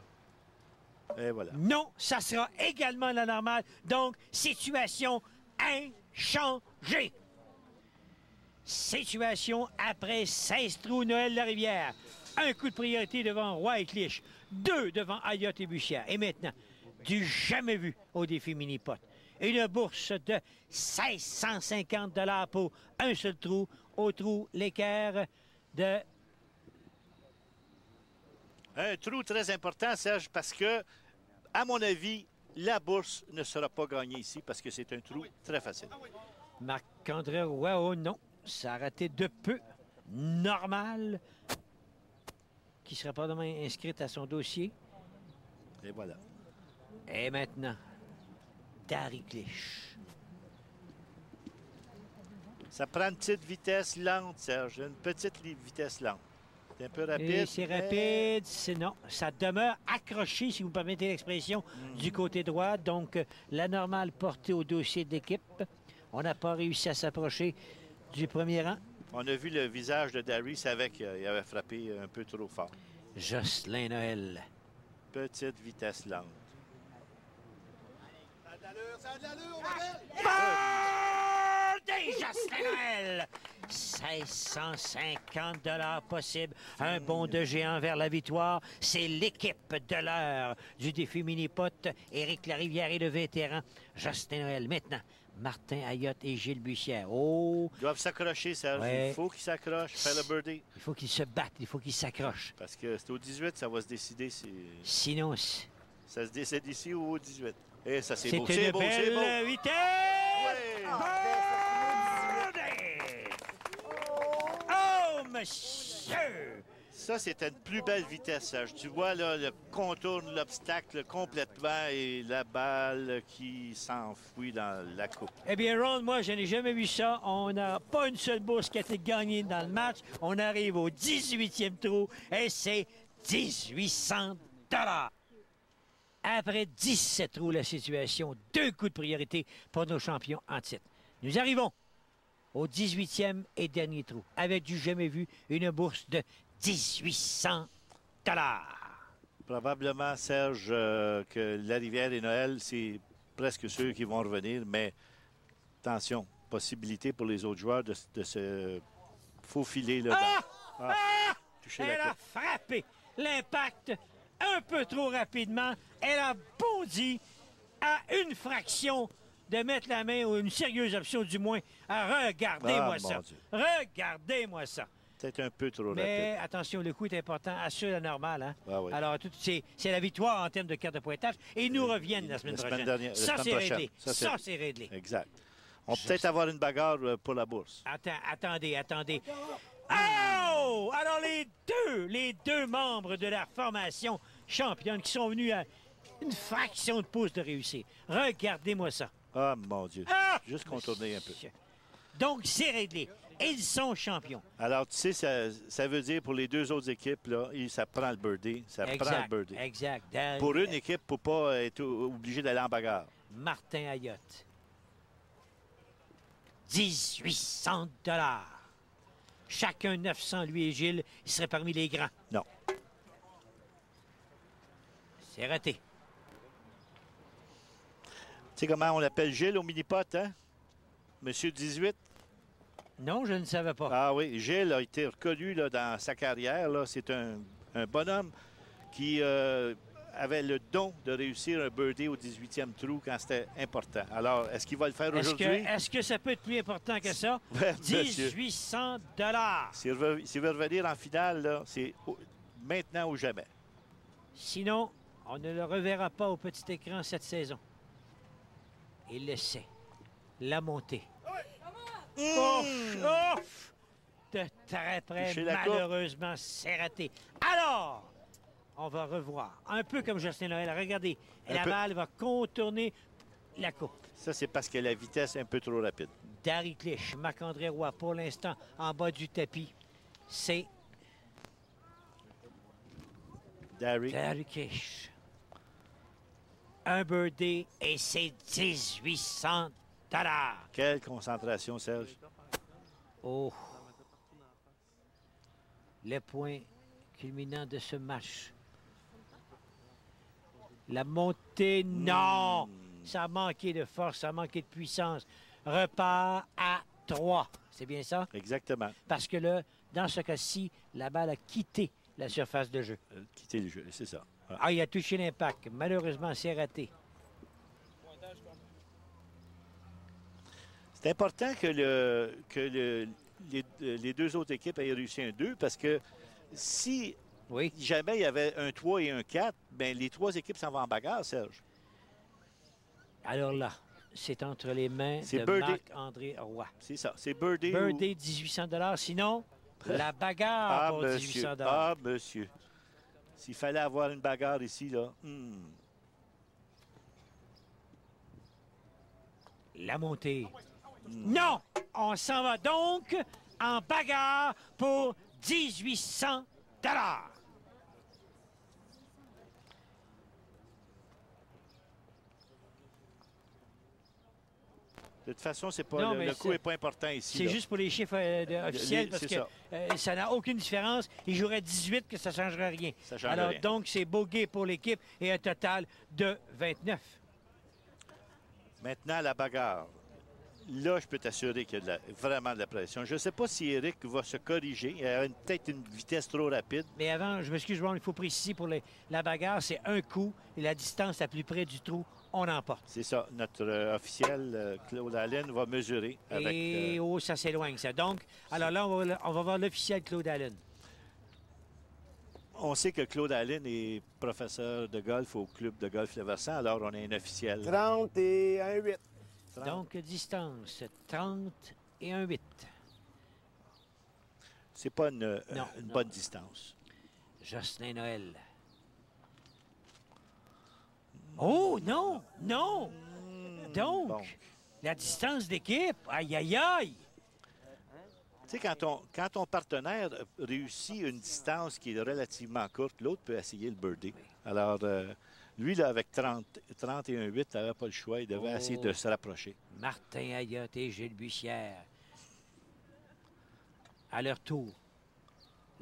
Et voilà. Non, ça sera également la normale. Donc, situation inchangée. Situation après 16 trous, Noël Larivière. Un coup de priorité devant Roy et Clich. 2 devant Ayotte et Bussière. Et maintenant, du jamais vu au défi mini-pot. Une bourse de 1650 $ pour un seul trou. Au trou, l'équerre de... Un trou très important, Serge, parce que, à mon avis, la bourse ne sera pas gagnée ici parce que c'est un trou très facile. Marc-André Roy, oh non, ça a raté de peu. Normal. Qui sera probablement inscrite à son dossier. Et voilà. Et maintenant, Darry Clich. Ça prend une petite vitesse lente, Serge. Une petite vitesse lente. C'est un peu rapide. Et c'est rapide, c'est non. Ça demeure accroché, si vous permettez l'expression, du côté droit. Donc, la normale portée au dossier de l'équipe. On n'a pas réussi à s'approcher du premier rang. On a vu le visage de Darry, savait qu'il avait frappé un peu trop fort. Jocelyn Noël. Petite vitesse lente. Ça a de l'allure, ça a de l'allure, on Birthday, Jocelyn Noël! 1650 $ possible. Un bond de géant vers la victoire. C'est l'équipe de l'heure du défi mini-pot. Éric Larivière et le vétéran Jocelyn Noël. Maintenant, Martin Ayotte et Gilles Bussière. Oh! Ils doivent s'accrocher, Serge. Ouais. Il faut qu'ils s'accrochent, faire le birdie. Il faut qu'ils se battent, il faut qu'ils s'accrochent. Parce que c'est au 18, ça va se décider si... Sinon, ça se décide ici ou au 18. Et ça, c'est c'est beau, une c'est beau, c'est beau. belle vitesse! Ouais. Birdie! Oh, monsieur! Ça, c'était une plus belle vitesse, Serge. Tu vois, là, le contourne l'obstacle complètement et la balle qui s'enfuit dans la coupe. Eh bien, Ron, moi, je n'ai jamais vu ça. On n'a pas une seule bourse qui a été gagnée dans le match. On arrive au 18e trou et c'est 1800 $. Après 17 trous, la situation, 2 coups de priorité pour nos champions en titre. Nous arrivons au 18e et dernier trou, avec du jamais vu, une bourse de 1800 $. Probablement, Serge, que Larivière et Noël, c'est presque ceux qui vont revenir, mais attention, possibilité pour les autres joueurs de se faufiler là. Toucher Elle la a frappé l'impact un peu trop rapidement. Elle a bondi à une fraction de mettre la main, ou une sérieuse option du moins, à regardez-moi mon ça. Dieu. Regardez-moi ça. Peut-être un peu trop Mais rapide. attention, le coup est important, assure la normale. Hein? Ah oui. Alors, c'est la victoire en termes de carte de pointage. Et ils nous reviennent la semaine prochaine. Dernière, Ça, la c'est semaine prochaine. réglé. Ça, c'est réglé. Exact. On peut peut-être avoir une bagarre pour la bourse. Attendez. Oh! Alors, les deux membres de la formation championne qui sont venus à une fraction de pouce de réussir. Regardez-moi ça. Ah, mon Dieu. Ah! Juste contourner un peu. Donc, c'est réglé. Ils sont champions. Alors, tu sais, ça veut dire pour les deux autres équipes, là, ça prend le birdie. Ça prend le birdie. Exact. Pour une équipe, pour ne pas être obligé d'aller en bagarre. Martin Ayotte. 1800 $. Chacun 900, lui et Gilles. Il serait parmi les grands. Non. C'est raté. Tu sais comment on l'appelle Gilles au mini-pot, hein? Monsieur 18? Non, je ne savais pas. Ah oui, Gilles a été reconnu là, dans sa carrière. C'est un bonhomme qui avait le don de réussir un birdie au 18e trou quand c'était important. Alors, est-ce qu'il va le faire aujourd'hui? Est-ce que ça peut être plus important que ça? 1800 $. S'il veut revenir en finale, là, c'est maintenant ou jamais. Sinon, on ne le reverra pas au petit écran cette saison. Il le sait. La montée. Ouf! De très près, malheureusement, c'est raté. Alors, on va revoir. Un peu comme Jocelyn Noël. Regardez, la balle va contourner la coupe. Ça, c'est parce que la vitesse est un peu trop rapide. Darry Clich, Marc-André Roy, pour l'instant, en bas du tapis. C'est Darry Clich. Un birdie et c'est 1800 $. Quelle concentration, Serge. Oh. Le point culminant de ce match. La montée, non! Ça a manqué de force, ça a manqué de puissance. Repart à 3. C'est bien ça? Exactement. Parce que là, dans ce cas-ci, la balle a quitté la surface de jeu. Quitté le jeu, c'est ça. Voilà. Ah, il a touché l'impact. Malheureusement, c'est raté. C'est important que, les deux autres équipes aient réussi un 2 parce que si jamais il y avait un 3 et un 4, bien, les trois équipes s'en vont en bagarre, Serge. Alors là, c'est entre les mains de Marc-André Roy. C'est ça, c'est Birdie. Birdie, 1800 $. Sinon, la bagarre pour 1800 $. Ah, monsieur. S'il fallait avoir une bagarre ici, là. La montée. Non! On s'en va donc en bagarre pour 1800 $. De toute façon, c'est pas le coût n'est pas important ici. C'est juste pour les chiffres officiels parce que ça n'a aucune différence. Il jouerait 18 que ça ne changerait rien. Ça change Alors, rien. donc, c'est bogey pour l'équipe et un total de 29. Maintenant, la bagarre. Là, je peux t'assurer qu'il y a vraiment de la pression. Je ne sais pas si Eric va se corriger. Il a peut-être une vitesse trop rapide. Mais avant, je m'excuse, il faut préciser pour la bagarre, c'est un coup et la distance la plus près du trou, on emporte. C'est ça. Notre officiel, Claude Allen, va mesurer. Et ça s'éloigne, ça. Donc, alors là, on va voir l'officiel Claude Allen. On sait que Claude Allen est professeur de golf au club de golf Le Versant, alors on a un officiel. 30 et un 8. 30. Donc, distance 30 et un 8. C'est pas une bonne distance. Jocelyn Noël. Oh, non! Non! Donc, bon. La distance d'équipe, aïe, aïe, aïe! Tu sais, quand ton partenaire réussit une distance qui est relativement courte, l'autre peut essayer le birdie. Alors, lui, là, avec 30 et un 8, il n'avait pas le choix. Il devait essayer de se rapprocher. Martin Ayotte et Gilles Bussière. À leur tour.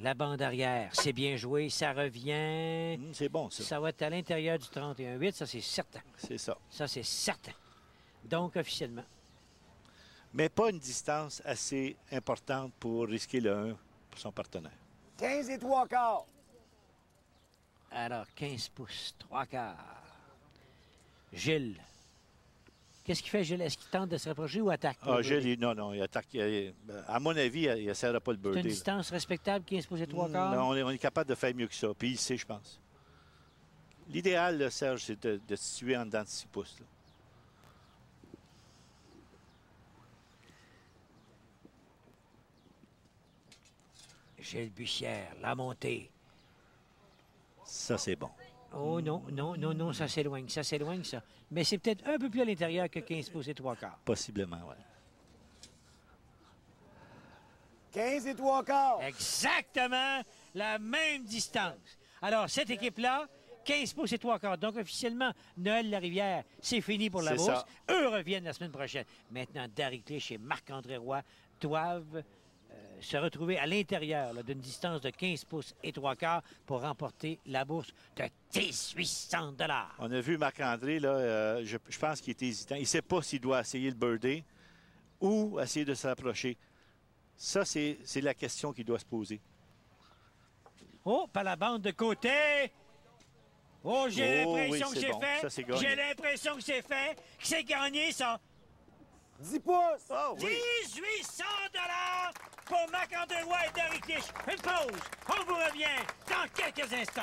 La bande arrière, c'est bien joué, ça revient. C'est bon, ça. Ça va être à l'intérieur du 31-8, ça c'est certain. C'est ça. Ça c'est certain. Donc, officiellement. Mais pas une distance assez importante pour risquer le 1 pour son partenaire. 15 et 3 quarts. Alors, 15 pouces, 3 quarts. Gilles. Qu'est-ce qu'il fait, Gilles? Est-ce qu'il tente de se rapprocher ou attaque? Ah, Gilles, non, il attaque. À mon avis, il n'essaiera pas le birdie. C'est une distance respectable, 15 pouces et 3 quarts? Non, on est capable de faire mieux que ça. Puis il le sait, je pense. L'idéal, là, Serge, c'est de se situer en dedans de 6 pouces. Là. Gilles Bussière, la montée. Ça, c'est bon. Oh non, ça s'éloigne, ça. Mais c'est peut-être un peu plus à l'intérieur que 15 pouces et 3 quarts. Possiblement, oui. 15 et 3 quarts. Exactement la même distance. Alors, cette équipe-là, 15 pouces et 3 quarts. Donc, officiellement, Noël Larivière, c'est fini pour la bourse. Ça. Eux reviennent la semaine prochaine. Maintenant, Darry Clich et Marc-André Roy doivent se retrouver à l'intérieur d'une distance de 15 pouces et 3 quarts pour remporter la bourse de 1800 $. On a vu Marc-André, là, je pense qu'il est hésitant. Il ne sait pas s'il doit essayer le birdie ou essayer de se rapprocher. Ça, c'est la question qu'il doit se poser. Oh, par la bande de côté! Oh, j'ai l'impression que c'est bon. fait. Ça, gagné. J'ai l'impression que c'est fait, que c'est gagné, ça. 10 pouces! Oh, oui. 1800 $ pour Marc-André Roy et Darry Clich. Une pause. On vous revient dans quelques instants.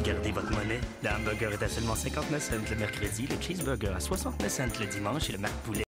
Gardez votre monnaie. Le hamburger est à seulement 59 cents le mercredi, le cheeseburger à 69 cents le dimanche et le Mac Poulet